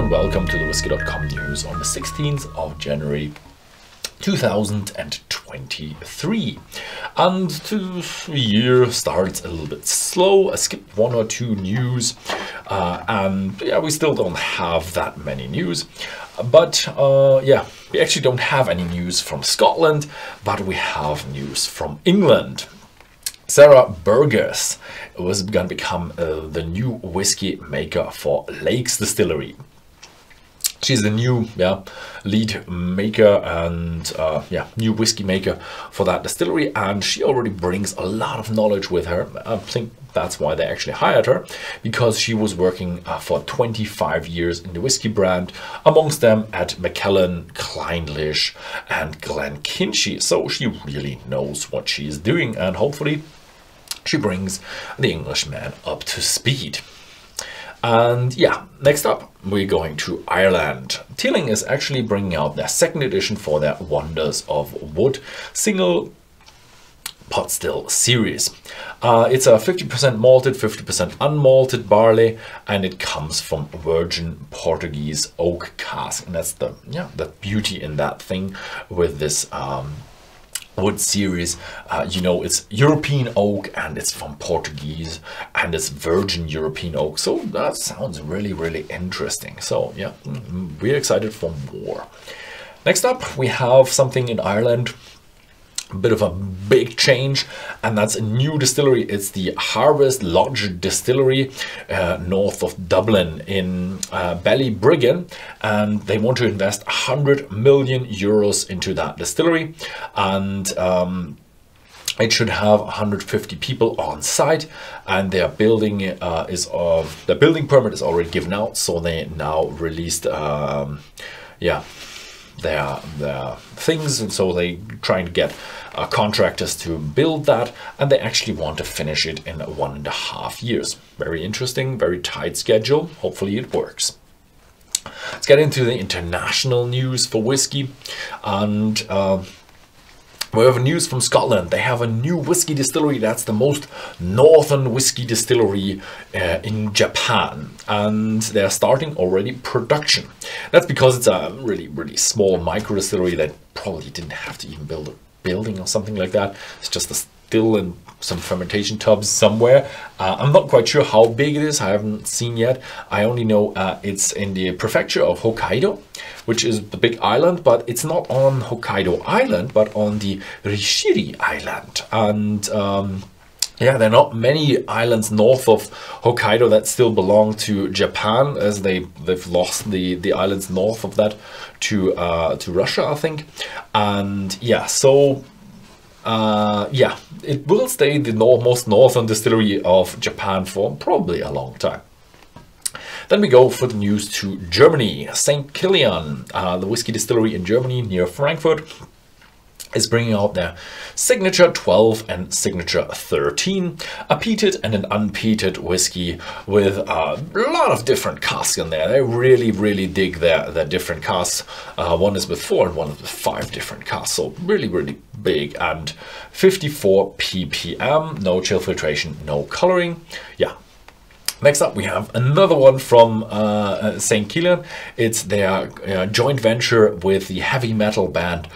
and welcome to the Whisky.com news on the 16th of January 2023. And the year starts a little bit slow. I skipped one or two news, and yeah, we still don't have that many news. But yeah, we actually don't have any news from Scotland, but we have news from England. Sarah Burgess was going to become the new whiskey maker for Lodge Distillery. She's the new lead maker and new whiskey maker for that distillery, and she already brings a lot of knowledge with her. I think that's why they actually hired her, because she was working for 25 years in the whiskey brand, amongst them at Macallan, Clynelish and Glenkinchie. So she really knows what she is doing, and hopefully she brings the Englishman up to speed. And yeah, next up, we're going to Ireland. Teeling is actually bringing out their second edition for their Wonders of Wood single pot still series. It's a 50% malted, 50% unmalted barley, and it comes from virgin Portuguese oak cask. And that's the beauty in that thing with this wood series. You know, it's European oak and it's from Portuguese and it's virgin European oak, so that sounds really interesting. So yeah, we're excited for more. Next up, we have something in Ireland, a bit of a big change, and that's a new distillery. It's the Harvest Lodge Distillery north of Dublin in Ballybriggan, and they want to invest 100 million euros into that distillery, and it should have 150 people on site, and their building the building permit is already given out, so they now released their things, and so they trying to get contractors to build that, and they actually want to finish it in 1.5 years. Very interesting, very tight schedule. Hopefully it works. Let's get into the international news for whiskey, and we have news from Scotland. They have a new whiskey distillery. That's the most northern whiskey distillery in Japan, and they're starting already production. That's because it's a really small micro distillery that probably didn't have to even build a building or something like that. It's just a still and some fermentation tubs somewhere. I'm not quite sure how big it is. I haven't seen yet. I only know it's in the prefecture of Hokkaido, which is the big island, but it's not on Hokkaido Island, but on the Rishiri Island. And yeah, there are not many islands north of Hokkaido that still belong to Japan, as they've lost the islands north of that to Russia, I think. And yeah, so yeah, it will stay the most northern distillery of Japan for probably a long time. Then we go for the news to Germany. St. Kilian, the whiskey distillery in Germany near Frankfurt, is bringing out their Signature 12 and Signature 13, a peated and an unpeated whiskey with a lot of different casks in there. They really dig their different casks. One is with 4 and one is with 5 different casks, so really big, and 54 ppm, no chill filtration, no coloring. Yeah. Next up, we have another one from St. Kilian. It's their joint venture with the heavy metal band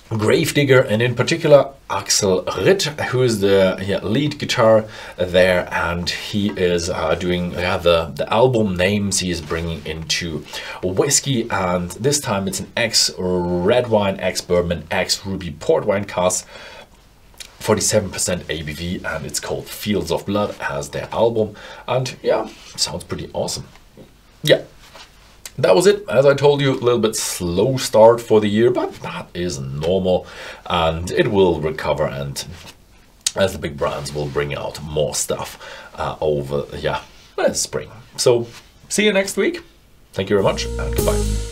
Gravedigger, and in particular Axel Ritt, who is the lead guitar there, and he is doing the album names he is bringing into whiskey, and this time it's an ex-red wine, ex-bourbon, ex-ruby port wine cask, 47% ABV, and it's called Fields of Blood as their album, and yeah, sounds pretty awesome. Yeah. That was it. As I told you, a little bit slow start for the year, but that is normal, and it will recover, and as the big brands will bring out more stuff over spring. So see you next week. Thank you very much, and goodbye.